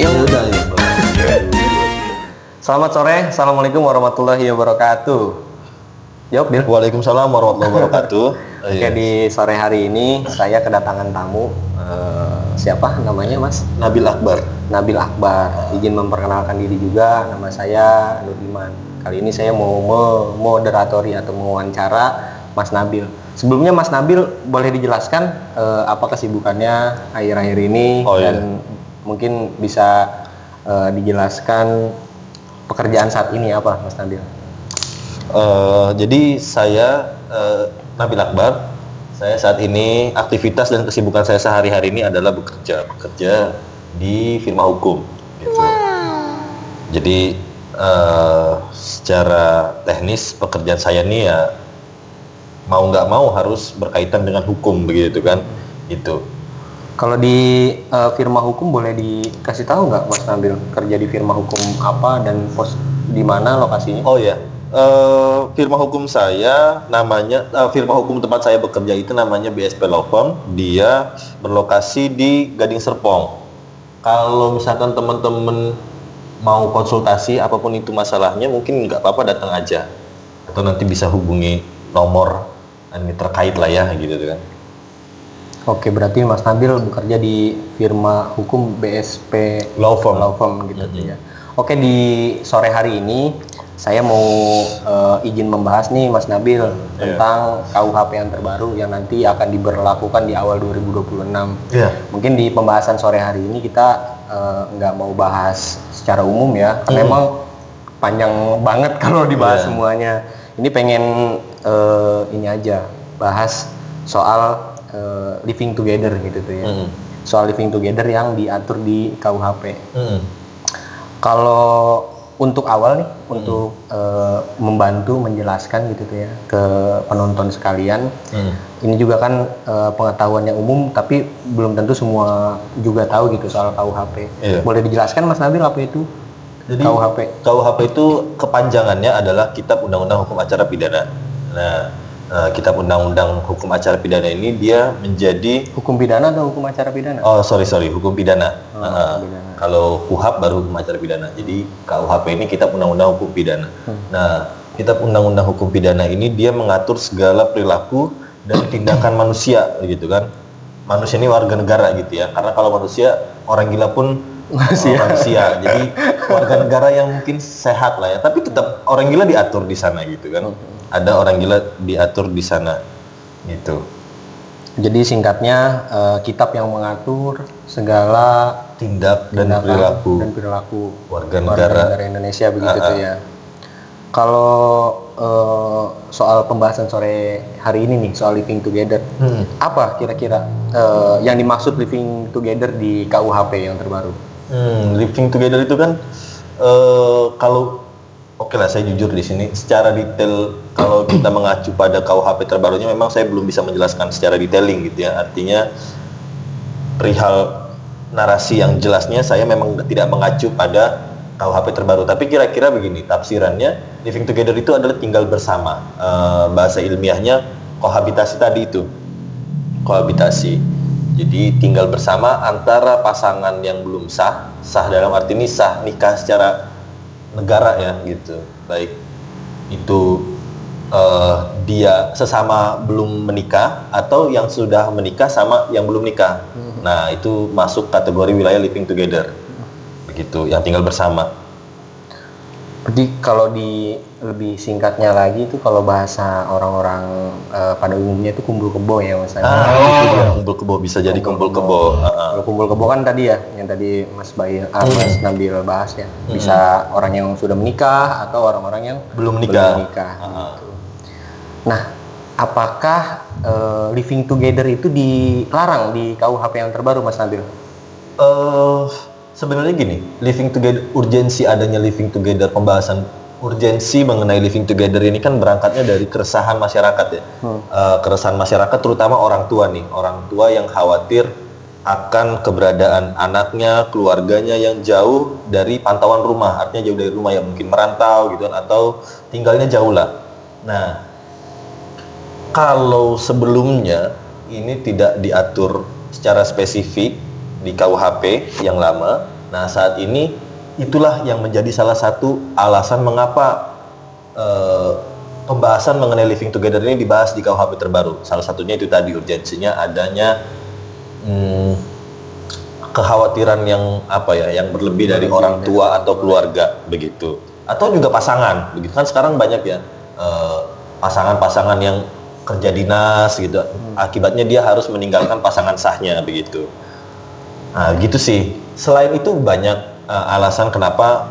Ya udah ya. Selamat sore, Assalamualaikum warahmatullahi wabarakatuh. Jawab, Bil. Waalaikumsalam warahmatullahi wabarakatuh. Oke, di sore hari ini saya kedatangan tamu. Siapa namanya, Mas? Nabil Akbar. Nabil Akbar. Izin memperkenalkan diri juga, nama saya Nur Iman. Kali ini saya mau moderatori atau mewawancara Mas Nabil. Sebelumnya Mas Nabil boleh dijelaskan apa kesibukannya akhir-akhir ini dan mungkin bisa dijelaskan pekerjaan saat ini apa, Mas Nabil? Jadi saya Nabil Akbar. Saya saat ini aktivitas dan kesibukan saya sehari-hari ini adalah bekerja di firma hukum. Gitu. Jadi secara teknis pekerjaan saya ini ya mau nggak mau harus berkaitan dengan hukum begitu kan, itu. Kalau di firma hukum boleh dikasih tahu nggak, Mas Nabil, kerja di firma hukum apa dan pos di mana lokasinya? Oh ya, firma hukum saya namanya firma hukum tempat saya bekerja itu namanya BSP Law Firm. Dia berlokasi di Gading Serpong. Kalau misalkan teman-teman mau konsultasi apapun itu masalahnya, mungkin nggak apa-apa datang aja, atau nanti bisa hubungi nomor ini terkait lah ya gitu kan. Oke, berarti Mas Nabil bekerja di firma hukum BSP Law Firm gitu ya. Oke, di sore hari ini saya mau izin membahas nih, Mas Nabil, tentang KUHP yang terbaru yang nanti akan diberlakukan di awal 2026. Mungkin di pembahasan sore hari ini kita nggak mau bahas secara umum ya, karena emang panjang banget kalau dibahas semuanya. Ini pengen ini aja, bahas soal living together gitu tuh ya. Soal living together yang diatur di KUHP. Kalau untuk awal nih, untuk membantu menjelaskan gitu tuh ya ke penonton sekalian. Ini juga kan pengetahuan yang umum, tapi belum tentu semua juga tahu gitu soal KUHP. Boleh dijelaskan, Mas Nabil, apa itu? Jadi KUHP. KUHP itu kepanjangannya adalah Kitab Undang-Undang Hukum Acara Pidana. Nah, Kitab Undang-Undang Hukum Acara Pidana ini dia menjadi hukum pidana atau hukum acara pidana? Oh, sorry, hukum pidana. Pidana. Kalau KUHP baru hukum acara pidana. Jadi KUHP ini Kitab Undang-Undang Hukum Pidana. Nah, Kitab Undang-Undang Hukum Pidana ini dia mengatur segala perilaku dan tindakan manusia gitu kan. Manusia ini warga negara gitu ya. Karena kalau manusia, orang gila pun manusia. Jadi warga negara yang mungkin sehat lah ya, tapi tetap orang gila diatur di sana gitu kan. Ada orang gila diatur di sana gitu. Jadi singkatnya kitab yang mengatur segala tindak dan perilaku warga negara Indonesia begitu tuh ya. Kalau soal pembahasan sore hari ini nih soal living together, apa kira-kira yang dimaksud living together di KUHP yang terbaru? Living together itu kan kalau oke lah, saya jujur di sini secara detail kalau kita mengacu pada KUHP terbarunya memang saya belum bisa menjelaskan secara detailing gitu ya. Artinya perihal narasi yang jelasnya saya memang tidak mengacu pada KUHP terbaru. Tapi kira-kira begini tafsirannya, living together itu adalah tinggal bersama. Bahasa ilmiahnya kohabitasi tadi itu. Kohabitasi. Jadi tinggal bersama antara pasangan yang belum sah dalam arti ini sah nikah secara negara ya gitu. Baik itu dia sesama belum menikah atau yang sudah menikah sama yang belum nikah. Nah, itu masuk kategori wilayah living together. Begitu, yang tinggal bersama. Jadi kalau di lebih singkatnya lagi itu kalau bahasa orang-orang pada umumnya itu kumpul kebo ya, Mas. Kumpul kebo bisa jadi kumpul kebo. Kalau kumpul kebo kan tadi ya, yang tadi Mas Nabil bahas ya. Bisa orang yang sudah menikah atau orang-orang yang belum menikah. Gitu. Nah, apakah living together itu dilarang di KUHP yang terbaru, Mas Nabil? Sebenarnya gini, living together, urgensi adanya living together, pembahasan urgensi mengenai living together ini kan berangkatnya dari keresahan masyarakat ya. Keresahan masyarakat terutama orang tua nih, orang tua yang khawatir akan keberadaan anaknya, keluarganya yang jauh dari pantauan rumah, artinya jauh dari rumah, ya mungkin merantau gitu kan, atau tinggalnya jauh lah. Nah, kalau sebelumnya ini tidak diatur secara spesifik di KUHP yang lama, Nah, saat ini itulah yang menjadi salah satu alasan mengapa pembahasan mengenai living together ini dibahas di KUHP terbaru. Salah satunya itu tadi urgensinya adanya kekhawatiran yang yang berlebih dari orang tua atau keluarga begitu, atau juga pasangan begitu kan. Sekarang banyak ya pasangan-pasangan yang kerja dinas gitu, akibatnya dia harus meninggalkan pasangan sahnya begitu. Nah gitu sih. Selain itu banyak alasan kenapa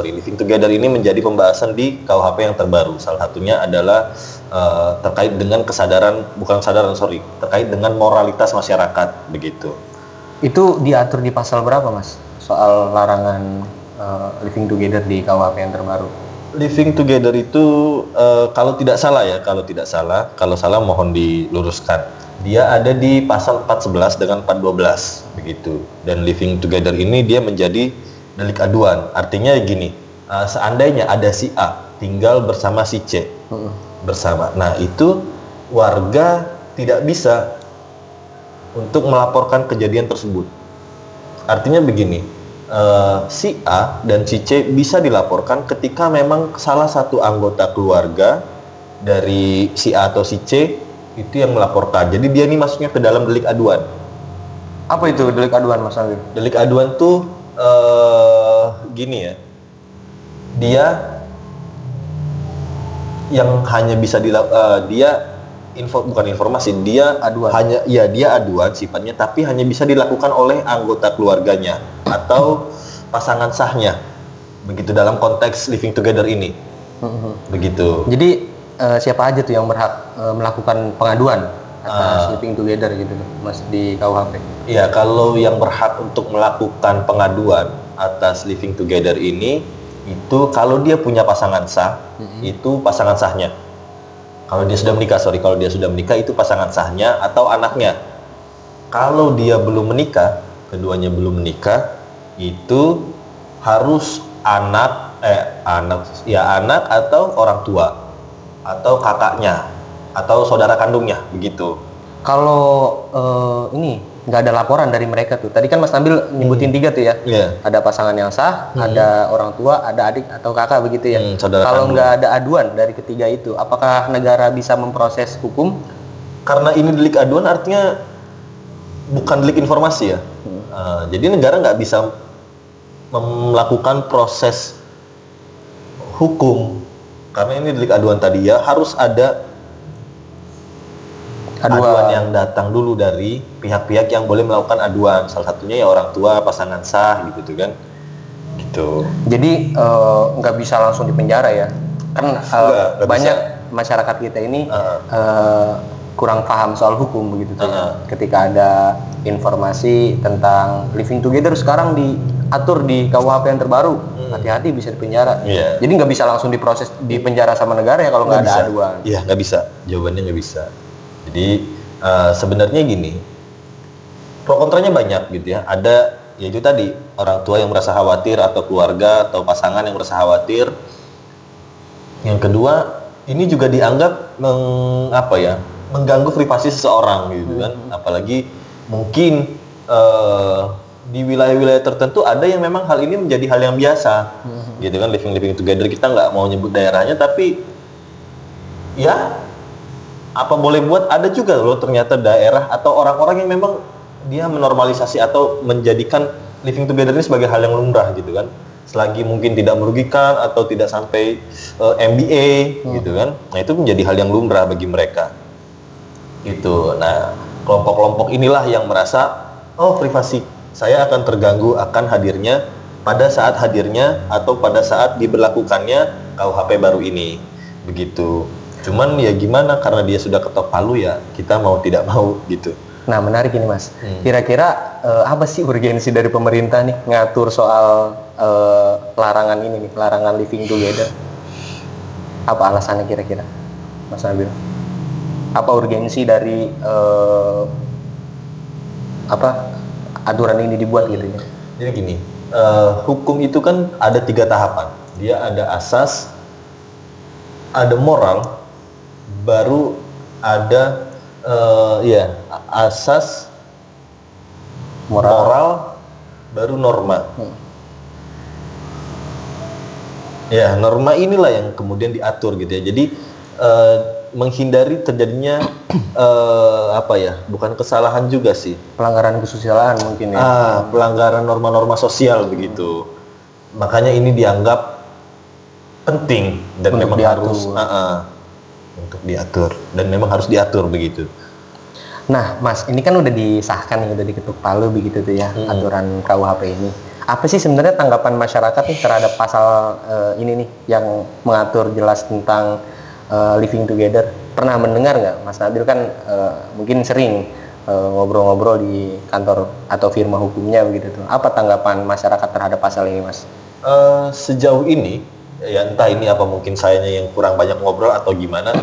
living together ini menjadi pembahasan di KUHP yang terbaru. Salah satunya adalah terkait dengan terkait dengan moralitas masyarakat begitu. Itu diatur di pasal berapa, Mas? Soal larangan living together di KUHP yang terbaru. Living together itu kalau tidak salah, kalau salah mohon diluruskan. Dia ada di pasal 411 dengan 412 begitu. Dan living together ini dia menjadi delik aduan. Artinya gini, seandainya ada si A tinggal bersama si C bersama. Nah, itu warga tidak bisa untuk melaporkan kejadian tersebut. Artinya begini, si A dan si C bisa dilaporkan ketika memang salah satu anggota keluarga dari si A atau si C itu yang melaporkan. Jadi dia ini masuknya ke dalam delik aduan. Apa itu delik aduan, Mas Nabil? Delik aduan tuh gini ya. Dia yang hanya bisa bukan informasi, dia aduan. Dia aduan sifatnya, tapi hanya bisa dilakukan oleh anggota keluarganya atau pasangan sahnya. Begitu dalam konteks living together ini. Begitu. Jadi siapa aja tuh yang berhak melakukan pengaduan atas living together gitu, Mas, di KUHP? Iya, kalau yang berhak untuk melakukan pengaduan atas living together ini itu kalau dia punya pasangan sah, itu pasangan sahnya. Kalau dia sudah menikah, itu pasangan sahnya atau anaknya. Kalau dia belum menikah, keduanya belum menikah, itu harus anak atau orang tua atau kakaknya atau saudara kandungnya begitu. Kalau ini nggak ada laporan dari mereka tuh. Tadi kan Mas Nabil nyebutin 3 tuh ya. Yeah. Ada pasangan yang sah, ada orang tua, ada adik atau kakak begitu ya. Kalau nggak ada aduan dari ketiga itu, apakah negara bisa memproses hukum? Karena ini delik aduan artinya bukan delik informasi ya. Jadi negara nggak bisa melakukan proses hukum karena ini delik aduan tadi ya, harus ada aduan yang datang dulu dari pihak-pihak yang boleh melakukan aduan. Salah satunya ya orang tua, pasangan sah gitu kan. Gitu. Jadi nggak bisa langsung dipenjara ya. Kan nggak banyak bisa. Masyarakat kita ini kurang paham soal hukum begitu tuh. Ketika ada informasi tentang living together sekarang diatur di KUHP yang terbaru, hati-hati bisa dipenjara. Yeah. Jadi nggak bisa langsung diproses di penjara sama negara ya kalau nggak ada aduan. Iya, nggak bisa. Jawabannya nggak bisa. Jadi sebenarnya gini, pro kontranya banyak gitu ya. Ada ya itu tadi orang tua yang merasa khawatir atau keluarga atau pasangan yang merasa khawatir. Yang kedua, ini juga dianggap mengganggu privasi seseorang gitu kan. Apalagi mungkin di wilayah-wilayah tertentu ada yang memang hal ini menjadi hal yang biasa gitu kan, living together. Kita nggak mau nyebut daerahnya, tapi ya apa boleh buat, ada juga loh ternyata daerah atau orang-orang yang memang dia menormalisasi atau menjadikan living together ini sebagai hal yang lumrah gitu kan, selagi mungkin tidak merugikan atau tidak sampai MBA gitu kan. Nah itu menjadi hal yang lumrah bagi mereka gitu. Nah kelompok-kelompok inilah yang merasa privasi saya akan terganggu akan pada saat hadirnya atau pada saat diberlakukannya KUHP baru ini begitu. Cuman ya gimana, karena dia sudah ketok palu ya kita mau tidak mau gitu. Nah menarik ini Mas, kira-kira apa sih urgensi dari pemerintah nih ngatur soal larangan ini nih, larangan living together? Apa alasannya kira-kira, Mas Nabil? Apa urgensi dari aturan ini dibuat gitu ya? Jadi gini, hukum itu kan ada 3 tahapan. Dia ada asas, ada moral, baru ada asas, moral, baru norma. Ya, norma inilah yang kemudian diatur gitu ya. Jadi menghindari terjadinya apa ya? Bukan kesalahan juga sih. Pelanggaran kesusilaan mungkin ya. Pelanggaran norma-norma sosial begitu. Makanya ini dianggap penting dan Untuk memang diatur. harus untuk diatur dan memang harus diatur begitu. Nah, Mas, ini kan udah disahkan nih, udah diketuk palu begitu tuh ya, aturan KUHP ini. Apa sih sebenarnya tanggapan masyarakat nih terhadap pasal ini nih yang mengatur jelas tentang living together? Pernah mendengar nggak, Mas Nabil kan mungkin sering ngobrol-ngobrol di kantor atau firma hukumnya begitu tuh. Apa tanggapan masyarakat terhadap pasal ini, Mas? Sejauh ini ya entah ini apa mungkin sayanya yang kurang banyak ngobrol atau gimana.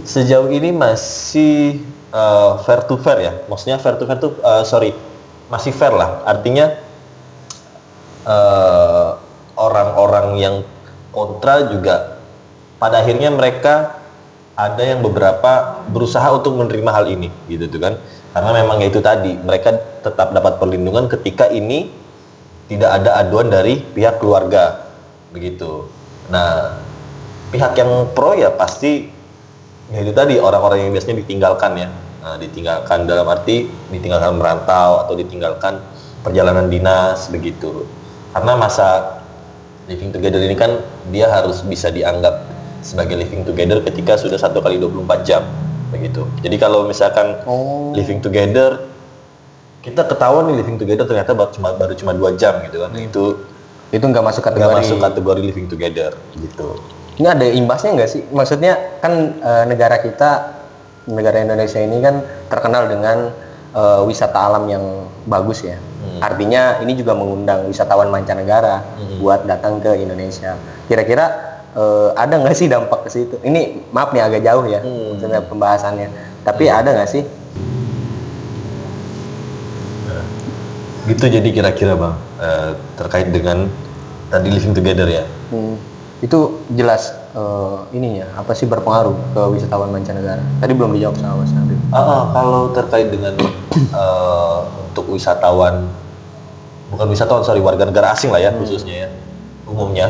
Sejauh ini masih fair to fair ya. Maksudnya fair to fair tuh masih fair lah. Artinya orang-orang yang kontra juga pada akhirnya mereka ada yang beberapa berusaha untuk menerima hal ini gitu tuh kan, karena memang itu tadi mereka tetap dapat perlindungan ketika ini tidak ada aduan dari pihak keluarga begitu. Nah, pihak yang pro ya pasti ya itu tadi orang-orang yang biasanya ditinggalkan ya. Nah, ditinggalkan dalam arti ditinggalkan merantau atau ditinggalkan perjalanan dinas begitu. Karena masa living together ini kan dia harus bisa dianggap sebagai living together ketika sudah 1 kali 24 jam begitu. Jadi kalau misalkan living together kita ketahuan nih living together ternyata baru cuma 2 jam gitu kan. Itu nggak masuk kategori. Nggak masuk kategori living together gitu. Ini ada imbasnya nggak sih? Maksudnya kan negara kita, negara Indonesia ini kan terkenal dengan wisata alam yang bagus ya. Artinya ini juga mengundang wisatawan mancanegara buat datang ke Indonesia. Kira-kira ada nggak sih dampak ke situ? Ini maaf nih agak jauh ya maksudnya pembahasannya. Tapi ada nggak sih? Gitu jadi kira-kira Bang terkait dengan tadi living together ya. Itu jelas ininya apa sih berpengaruh ke wisatawan mancanegara? Tadi belum dijawab sama Mas Nabil. Kalau terkait dengan untuk wisatawan, bukan wisatawan, warga negara asing lah ya khususnya ya, umumnya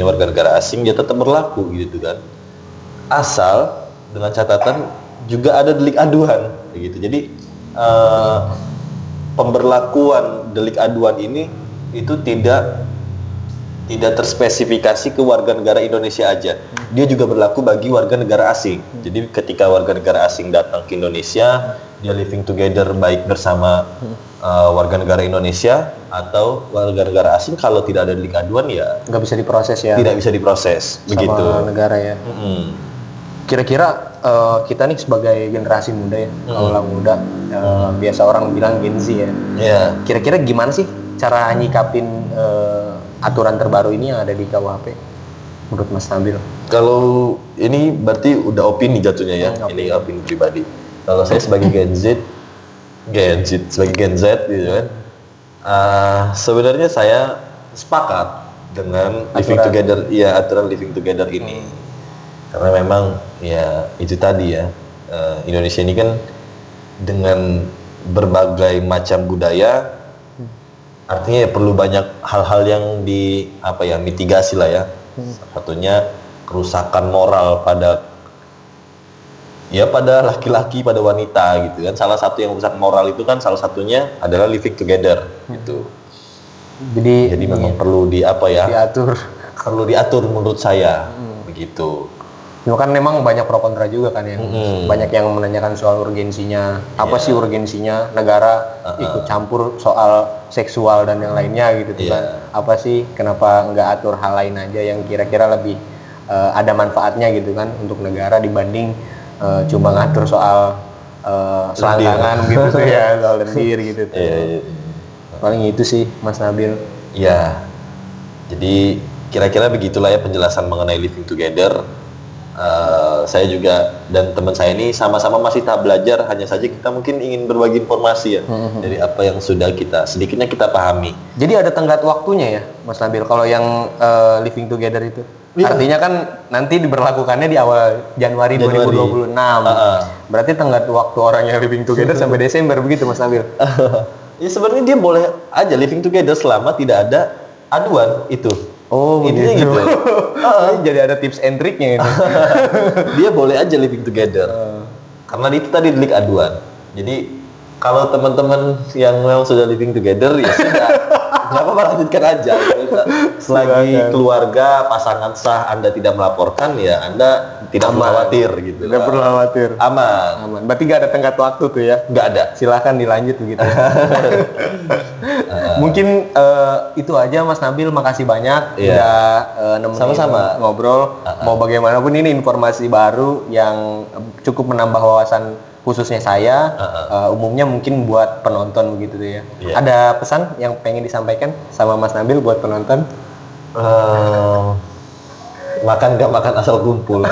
warga negara asing ya tetap berlaku gitu kan, asal dengan catatan juga ada delik aduan gitu. Jadi pemberlakuan delik aduan ini itu tidak terspesifikasi ke warga negara Indonesia aja. Dia juga berlaku bagi warga negara asing. Jadi ketika warga negara asing datang ke Indonesia, dia living together baik bersama warga negara Indonesia atau warga negara asing, kalau tidak ada delik aduan ya Nggak bisa diproses ya? tidak bisa diproses Sama begitu. negara ya. Kira-kira kita nih sebagai generasi muda ya, kaula muda, biasa orang bilang Gen Z ya. Ya. Kira-kira gimana sih cara nyikapin aturan terbaru ini yang ada di KUHP menurut Mas Nabil? Kalau ini berarti udah opini jatuhnya ya, ini opini pribadi. Kalau saya sebagai Gen Z gitu kan, sebenarnya saya sepakat dengan living together, ya aturan living together ini. Karena memang ya itu tadi ya, Indonesia ini kan dengan berbagai macam budaya, artinya ya perlu banyak hal-hal yang mitigasi lah ya. Salah satunya kerusakan moral pada laki-laki, pada wanita gitu kan. Salah satu yang rusak moral itu kan salah satunya adalah living together gitu. Jadi memang perlu diatur. Perlu diatur menurut saya begitu. Ya kan memang banyak pro kontra juga kan ya. Banyak yang menanyakan soal urgensinya. Apa sih urgensinya negara ikut campur soal seksual dan yang lainnya gitu kan. Apa sih kenapa nggak atur hal lain aja yang kira-kira lebih ada manfaatnya gitu kan untuk negara dibanding cuma ngatur soal selangkangan gitu tuh ya, soal lendir gitu tuh. Paling itu sih Mas Nabil. Ya. Jadi kira-kira begitulah ya penjelasan mengenai living together. Saya juga dan teman saya ini sama-sama masih tahap belajar, hanya saja kita mungkin ingin berbagi informasi ya dari apa yang sudah sedikitnya kita pahami. Jadi ada tenggat waktunya ya Mas Nabil kalau yang living together itu? Artinya kan nanti diberlakukannya di awal Januari. 2026. Berarti tenggat waktu orang yang living together sampai Desember begitu Mas Nabil? Ya sebenarnya dia boleh aja living together selama tidak ada aduan itu. Oh, Intinya begitu. gitu. Jadi ada tips and triknya ini. Dia boleh aja living together. Karena itu tadi delik aduan. Jadi kalau teman-teman yang memang sudah living together ya sudah, nggak apa-apa lanjutkan aja. Selagi keluarga pasangan sah Anda tidak melaporkan ya Anda tidak perlu khawatir gitu. Tidak perlu khawatir. Aman. Aman. Berarti nggak ada tenggat waktu tuh ya? Nggak ada. Silahkan dilanjut begitu. Mungkin itu aja Mas Nabil, makasih banyak Iya. udah nemenin Sama-sama. ngobrol. Mau bagaimanapun ini informasi baru yang cukup menambah wawasan khususnya saya, umumnya mungkin buat penonton begitu tuh ya. Iya. Ada pesan yang pengen disampaikan sama Mas Nabil buat penonton? Makan nggak makan asal kumpul.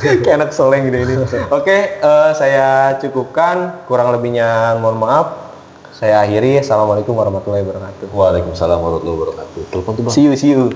Kayak anak soleng gitu ini. Oke, saya cukupkan. Kurang lebihnya mohon maaf. Saya akhiri. Assalamualaikum warahmatullahi wabarakatuh. Waalaikumsalam warahmatullahi wabarakatuh. Telepon tuh bang. See you. See you.